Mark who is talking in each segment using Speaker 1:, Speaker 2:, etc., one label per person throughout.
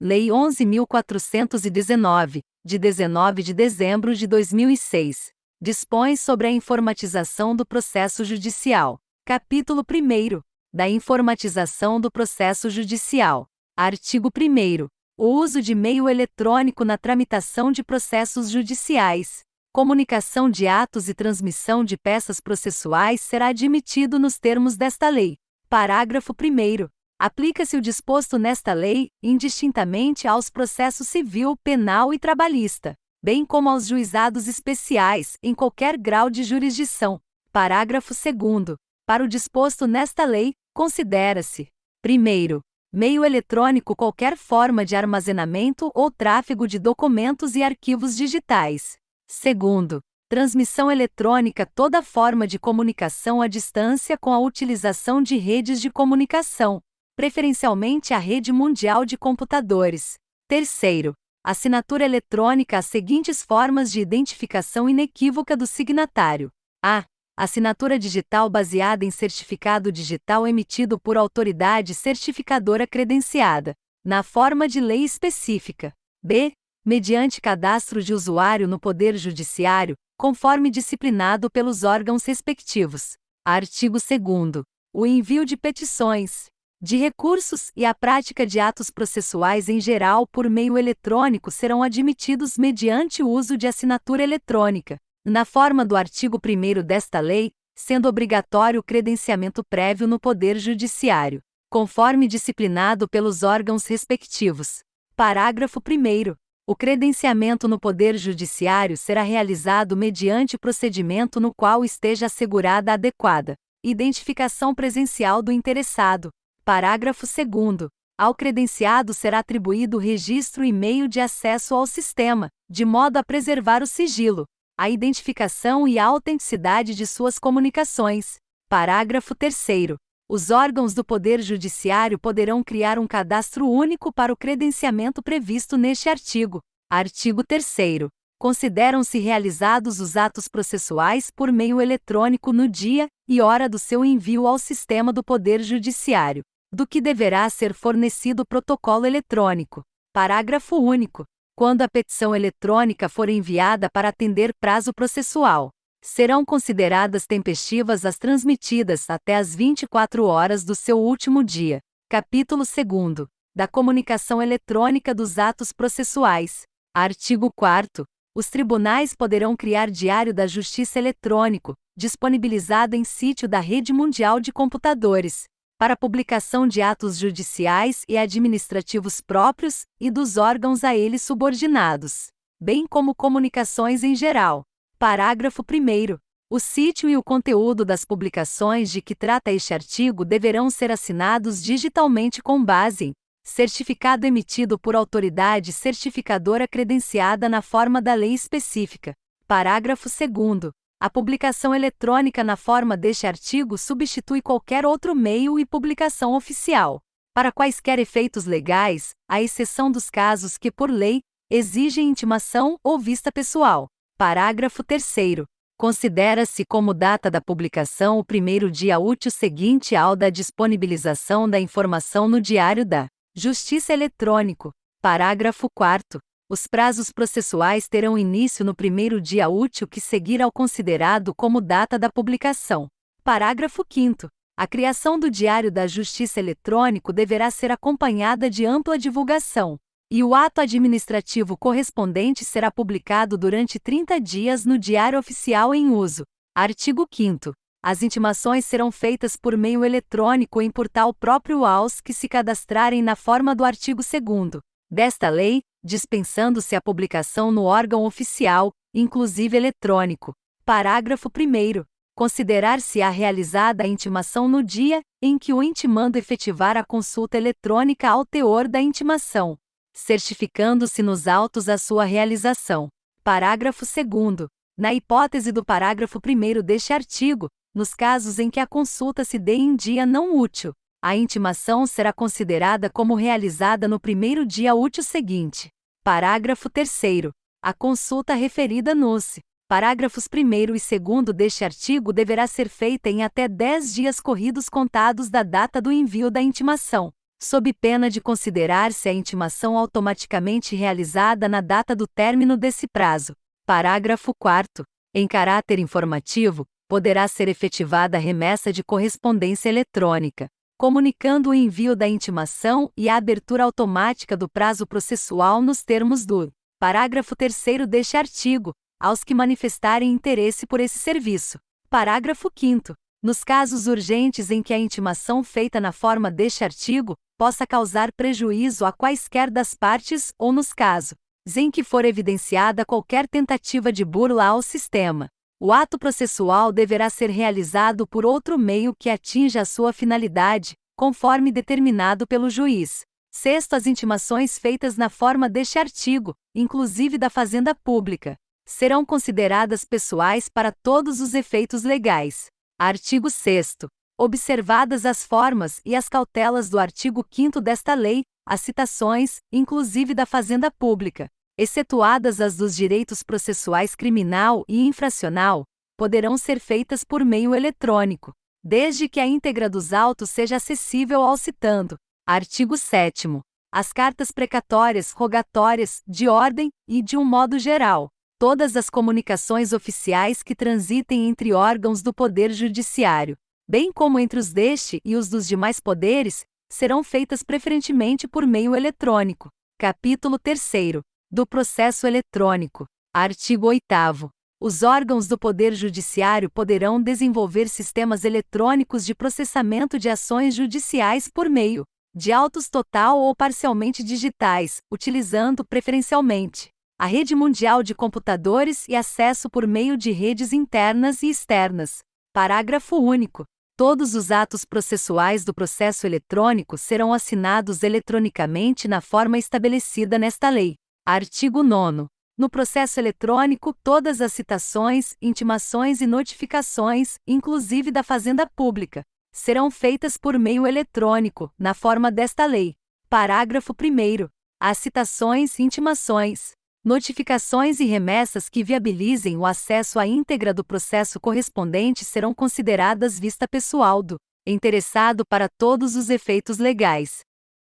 Speaker 1: Lei 11.419, de 19 de dezembro de 2006, dispõe sobre a informatização do processo judicial. Capítulo 1º, da informatização do processo judicial. Artigo 1º. O uso de meio eletrônico na tramitação de processos judiciais, comunicação de atos e transmissão de peças processuais será admitido nos termos desta lei. Parágrafo 1º. Aplica-se o disposto nesta lei, indistintamente aos processos civil, penal e trabalhista, bem como aos juizados especiais, em qualquer grau de jurisdição. Parágrafo 2º. Para o disposto nesta lei, considera-se: 1º, meio eletrônico qualquer forma de armazenamento ou tráfego de documentos e arquivos digitais. 2º, transmissão eletrônica toda forma de comunicação à distância com a utilização de redes de comunicação, preferencialmente a rede mundial de computadores. 3º, assinatura eletrônica às seguintes formas de identificação inequívoca do signatário: a. Assinatura digital baseada em certificado digital emitido por autoridade certificadora credenciada, na forma de lei específica. b. Mediante cadastro de usuário no Poder Judiciário, conforme disciplinado pelos órgãos respectivos. Artigo 2º. O envio de petições, de recursos e a prática de atos processuais em geral por meio eletrônico serão admitidos mediante o uso de assinatura eletrônica, na forma do artigo 1º desta lei, sendo obrigatório o credenciamento prévio no Poder Judiciário, conforme disciplinado pelos órgãos respectivos. Parágrafo 1º. O credenciamento no Poder Judiciário será realizado mediante procedimento no qual esteja assegurada a adequada identificação presencial do interessado. Parágrafo 2º. Ao credenciado será atribuído o registro e meio de acesso ao sistema, de modo a preservar o sigilo, a identificação e a autenticidade de suas comunicações. Parágrafo 3º. Os órgãos do Poder Judiciário poderão criar um cadastro único para o credenciamento previsto neste artigo. Artigo 3º. Consideram-se realizados os atos processuais por meio eletrônico no dia e hora do seu envio ao sistema do Poder Judiciário, do que deverá ser fornecido protocolo eletrônico. Parágrafo único. Quando a petição eletrônica for enviada para atender prazo processual, serão consideradas tempestivas as transmitidas até as 24 horas do seu último dia. Capítulo 2º. Da comunicação eletrônica dos atos processuais. Artigo 4º. Os tribunais poderão criar Diário da Justiça eletrônico, disponibilizado em sítio da Rede Mundial de Computadores, para publicação de atos judiciais e administrativos próprios e dos órgãos a eles subordinados, bem como comunicações em geral. Parágrafo 1º. O sítio e o conteúdo das publicações de que trata este artigo deverão ser assinados digitalmente com base em certificado emitido por autoridade certificadora credenciada na forma da lei específica. Parágrafo 2º. A publicação eletrônica na forma deste artigo substitui qualquer outro meio e publicação oficial, para quaisquer efeitos legais, à exceção dos casos que, por lei, exigem intimação ou vista pessoal. Parágrafo 3º. Considera-se como data da publicação o primeiro dia útil seguinte ao da disponibilização da informação no Diário da Justiça eletrônico. Parágrafo 4º. Os prazos processuais terão início no primeiro dia útil que seguir ao considerado como data da publicação. Parágrafo 5º. A criação do Diário da Justiça eletrônico deverá ser acompanhada de ampla divulgação, e o ato administrativo correspondente será publicado durante 30 dias no Diário Oficial em uso. Artigo 5º. As intimações serão feitas por meio eletrônico em portal próprio aos que se cadastrarem na forma do artigo 2º desta lei, dispensando-se a publicação no órgão oficial, inclusive eletrônico. Parágrafo 1º. Considerar-se-á realizada a intimação no dia em que o intimando efetivar a consulta eletrônica ao teor da intimação, certificando-se nos autos a sua realização. Parágrafo 2º. Na hipótese do parágrafo 1º deste artigo, nos casos em que a consulta se dê em dia não útil, a intimação será considerada como realizada no primeiro dia útil seguinte. Parágrafo 3º. A consulta referida nos parágrafos 1º e 2º deste artigo deverá ser feita em até 10 dias corridos contados da data do envio da intimação. sob pena de considerar-se a intimação automaticamente realizada na data do término desse prazo. Parágrafo 4º. Em caráter informativo, poderá ser efetivada a remessa de correspondência eletrônica, comunicando o envio da intimação e a abertura automática do prazo processual nos termos do parágrafo 3º deste artigo, aos que manifestarem interesse por esse serviço. Parágrafo 5º. Nos casos urgentes em que a intimação feita na forma deste artigo possa causar prejuízo a quaisquer das partes ou nos casos em que for evidenciada qualquer tentativa de burla ao sistema, o ato processual deverá ser realizado por outro meio que atinja a sua finalidade, conforme determinado pelo juiz. Sexto, as intimações feitas na forma deste artigo, inclusive da Fazenda Pública, serão consideradas pessoais para todos os efeitos legais. Artigo 6º. Observadas as formas e as cautelas do artigo 5º desta lei, as citações, inclusive da Fazenda Pública, excetuadas as dos direitos processuais criminal e infracional, poderão ser feitas por meio eletrônico, desde que a íntegra dos autos seja acessível ao citando. Artigo 7º. As cartas precatórias, rogatórias, de ordem e, de um modo geral, todas as comunicações oficiais que transitem entre órgãos do Poder Judiciário, bem como entre os deste e os dos demais poderes, serão feitas preferentemente por meio eletrônico. Capítulo 3º. Do processo eletrônico. Artigo 8º. Os órgãos do Poder Judiciário poderão desenvolver sistemas eletrônicos de processamento de ações judiciais por meio de autos total ou parcialmente digitais, utilizando, preferencialmente, a rede mundial de computadores e acesso por meio de redes internas e externas. Parágrafo único. Todos os atos processuais do processo eletrônico serão assinados eletronicamente na forma estabelecida nesta lei. Artigo 9º. No processo eletrônico, todas as citações, intimações e notificações, inclusive da Fazenda Pública, serão feitas por meio eletrônico, na forma desta lei. Parágrafo 1º. As citações, intimações, notificações e remessas que viabilizem o acesso à íntegra do processo correspondente serão consideradas vista pessoal do interessado para todos os efeitos legais.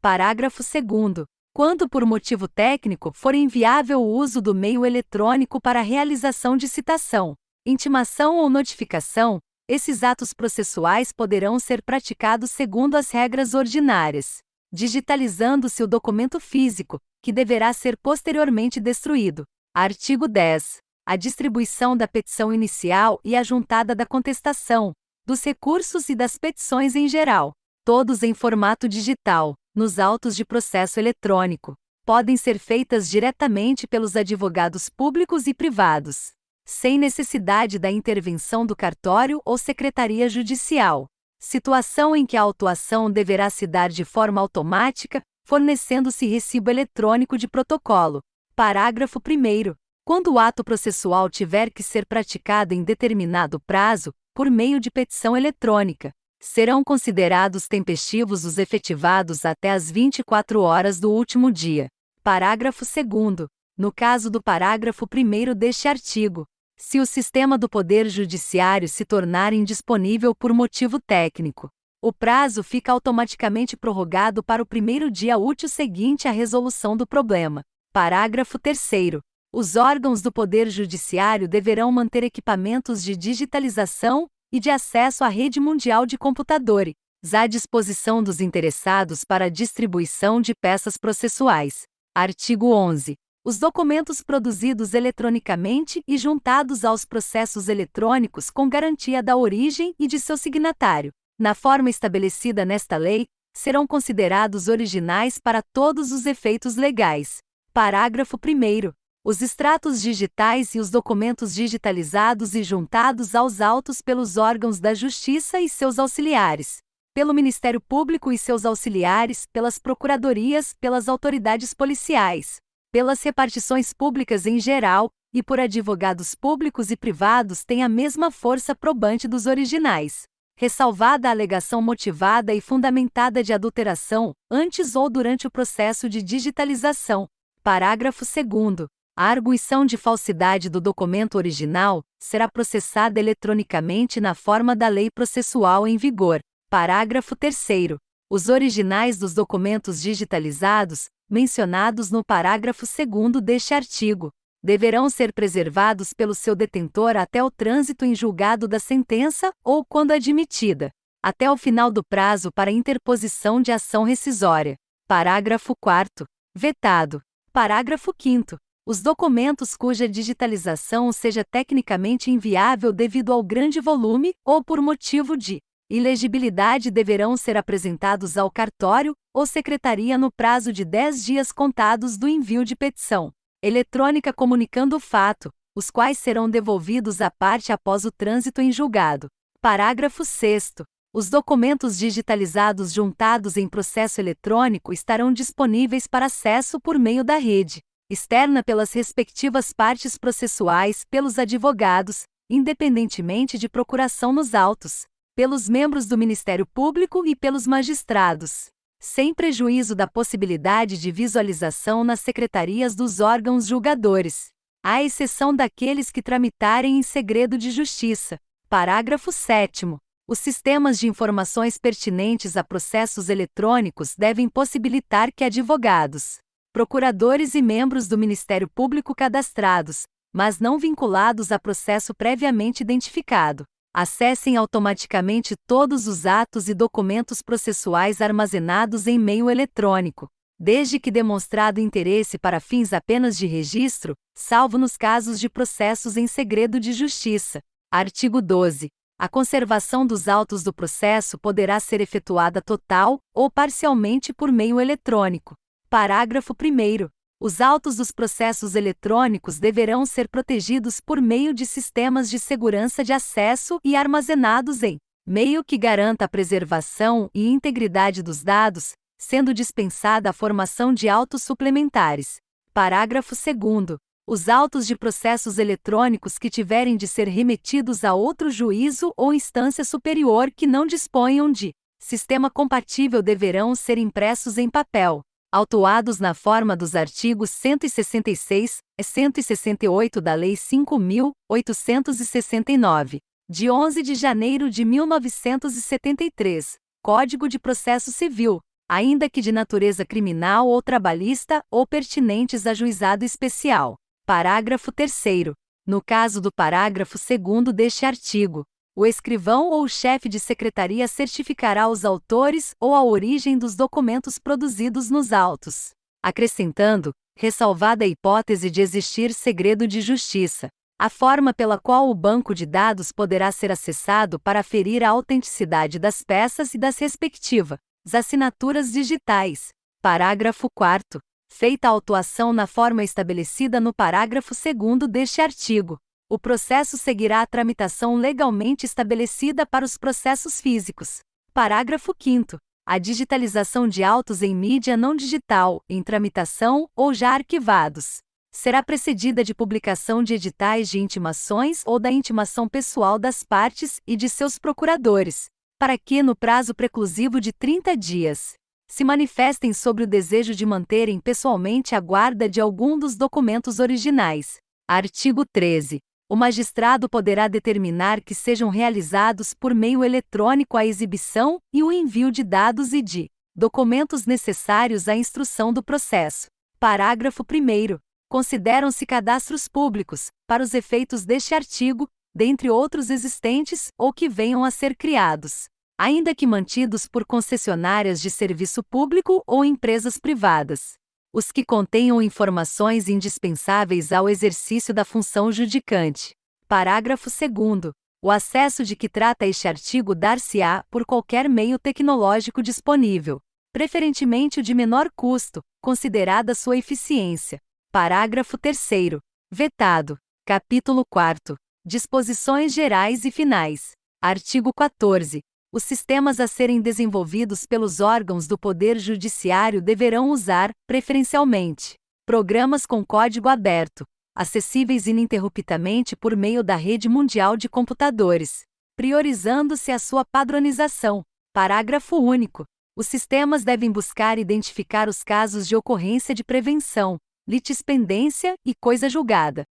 Speaker 1: Parágrafo 2º. Quando por motivo técnico for inviável o uso do meio eletrônico para a realização de citação, intimação ou notificação, esses atos processuais poderão ser praticados segundo as regras ordinárias, digitalizando-se o documento físico, que deverá ser posteriormente destruído. Artigo 10. A distribuição da petição inicial e a juntada da contestação, dos recursos e das petições em geral, todos em formato digital, nos autos de processo eletrônico, podem ser feitas diretamente pelos advogados públicos e privados, sem necessidade da intervenção do cartório ou secretaria judicial. Situação em que a autuação deverá se dar de forma automática, fornecendo-se recibo eletrônico de protocolo. Parágrafo 1º. Quando o ato processual tiver que ser praticado em determinado prazo, por meio de petição eletrônica, serão considerados tempestivos os efetivados até as 24 horas do último dia. Parágrafo 2º. No caso do parágrafo 1º deste artigo, se o sistema do Poder Judiciário se tornar indisponível por motivo técnico, o prazo fica automaticamente prorrogado para o primeiro dia útil seguinte à resolução do problema. Parágrafo 3º. Os órgãos do Poder Judiciário deverão manter equipamentos de digitalização e de acesso à rede mundial de computadores à disposição dos interessados para a distribuição de peças processuais. Artigo 11. Os documentos produzidos eletronicamente e juntados aos processos eletrônicos com garantia da origem e de seu signatário, na forma estabelecida nesta lei, serão considerados originais para todos os efeitos legais. Parágrafo 1º. Os extratos digitais e os documentos digitalizados e juntados aos autos pelos órgãos da Justiça e seus auxiliares, pelo Ministério Público e seus auxiliares, pelas procuradorias, pelas autoridades policiais, pelas repartições públicas em geral, e por advogados públicos e privados têm a mesma força probante dos originais, ressalvada a alegação motivada e fundamentada de adulteração, antes ou durante o processo de digitalização. Parágrafo 2º. A arguição de falsidade do documento original será processada eletronicamente na forma da lei processual em vigor. Parágrafo 3º. Os originais dos documentos digitalizados, mencionados no parágrafo 2º deste artigo, deverão ser preservados pelo seu detentor até o trânsito em julgado da sentença ou, quando admitida, até o final do prazo para interposição de ação rescisória. Parágrafo 4º. Vetado. Parágrafo 5º. Os documentos cuja digitalização seja tecnicamente inviável devido ao grande volume ou por motivo de ilegibilidade deverão ser apresentados ao cartório ou secretaria no prazo de 10 dias contados do envio de petição eletrônica comunicando o fato, os quais serão devolvidos à parte após o trânsito em julgado. Parágrafo 6º. Os documentos digitalizados juntados em processo eletrônico estarão disponíveis para acesso por meio da rede externa pelas respectivas partes processuais, pelos advogados, independentemente de procuração nos autos, pelos membros do Ministério Público e pelos magistrados, sem prejuízo da possibilidade de visualização nas secretarias dos órgãos julgadores, à exceção daqueles que tramitarem em segredo de justiça. Parágrafo 7º. Os sistemas de informações pertinentes a processos eletrônicos devem possibilitar que advogados, procuradores e membros do Ministério Público cadastrados, mas não vinculados a processo previamente identificado, acessem automaticamente todos os atos e documentos processuais armazenados em meio eletrônico, desde que demonstrado interesse para fins apenas de registro, salvo nos casos de processos em segredo de justiça. Artigo 12. A conservação dos autos do processo poderá ser efetuada total ou parcialmente por meio eletrônico. Parágrafo 1º. Os autos dos processos eletrônicos deverão ser protegidos por meio de sistemas de segurança de acesso e armazenados em meio que garanta a preservação e integridade dos dados, sendo dispensada a formação de autos suplementares. Parágrafo 2º. Os autos de processos eletrônicos que tiverem de ser remetidos a outro juízo ou instância superior que não disponham de sistema compatível deverão ser impressos em papel, autuados na forma dos artigos 166 e 168 da Lei 5.869, de 11 de janeiro de 1973, Código de Processo Civil, ainda que de natureza criminal ou trabalhista ou pertinentes a juizado especial. Parágrafo 3º. No caso do parágrafo 2º deste artigo, o escrivão ou o chefe de secretaria certificará os autores ou a origem dos documentos produzidos nos autos, acrescentando, ressalvada a hipótese de existir segredo de justiça, a forma pela qual o banco de dados poderá ser acessado para aferir a autenticidade das peças e das respectivas assinaturas digitais. Parágrafo 4º. Feita a autuação na forma estabelecida no parágrafo 2º deste artigo, o processo seguirá a tramitação legalmente estabelecida para os processos físicos. Parágrafo 5º. A digitalização de autos em mídia não digital, em tramitação ou já arquivados, será precedida de publicação de editais de intimações ou da intimação pessoal das partes e de seus procuradores, para que, no prazo preclusivo de 30 dias, se manifestem sobre o desejo de manterem pessoalmente a guarda de algum dos documentos originais. Artigo 13. O magistrado poderá determinar que sejam realizados por meio eletrônico a exibição e o envio de dados e de documentos necessários à instrução do processo. Parágrafo 1º. Consideram-se cadastros públicos, para os efeitos deste artigo, dentre outros existentes ou que venham a ser criados, ainda que mantidos por concessionárias de serviço público ou empresas privadas, os que contenham informações indispensáveis ao exercício da função judicante. Parágrafo 2º. O acesso de que trata este artigo dar-se-á por qualquer meio tecnológico disponível, preferentemente o de menor custo, considerada sua eficiência. Parágrafo 3º. Vetado. Capítulo 4º. Disposições gerais e finais. Artigo 14. Os sistemas a serem desenvolvidos pelos órgãos do Poder Judiciário deverão usar, preferencialmente, programas com código aberto, acessíveis ininterruptamente por meio da rede mundial de computadores, priorizando-se a sua padronização. Parágrafo único. Os sistemas devem buscar identificar os casos de ocorrência de prevenção, litispendência e coisa julgada.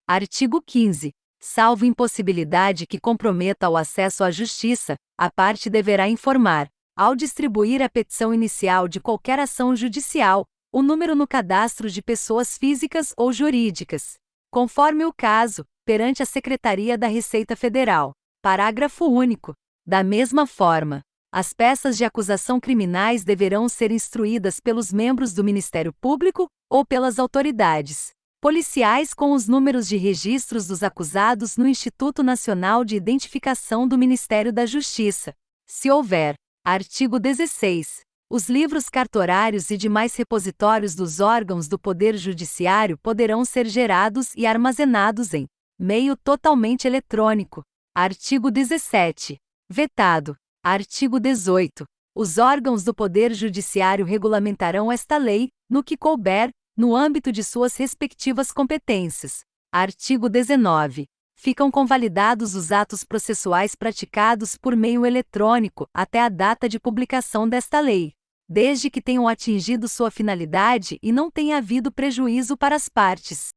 Speaker 1: Artigo 15. Salvo impossibilidade que comprometa o acesso à justiça, a parte deverá informar, ao distribuir a petição inicial de qualquer ação judicial, o número no cadastro de pessoas físicas ou jurídicas, conforme o caso, perante a Secretaria da Receita Federal. Parágrafo único. Da mesma forma, as peças de acusação criminais deverão ser instruídas pelos membros do Ministério Público ou pelas autoridades policiais com os números de registros dos acusados no Instituto Nacional de Identificação do Ministério da Justiça, se houver. Artigo 16. Os livros cartorários e demais repositórios dos órgãos do Poder Judiciário poderão ser gerados e armazenados em meio totalmente eletrônico. Artigo 17. Vetado. Artigo 18. Os órgãos do Poder Judiciário regulamentarão esta lei, no que couber, no âmbito de suas respectivas competências. Artigo 19. Ficam convalidados os atos processuais praticados por meio eletrônico até a data de publicação desta lei, desde que tenham atingido sua finalidade e não tenha havido prejuízo para as partes.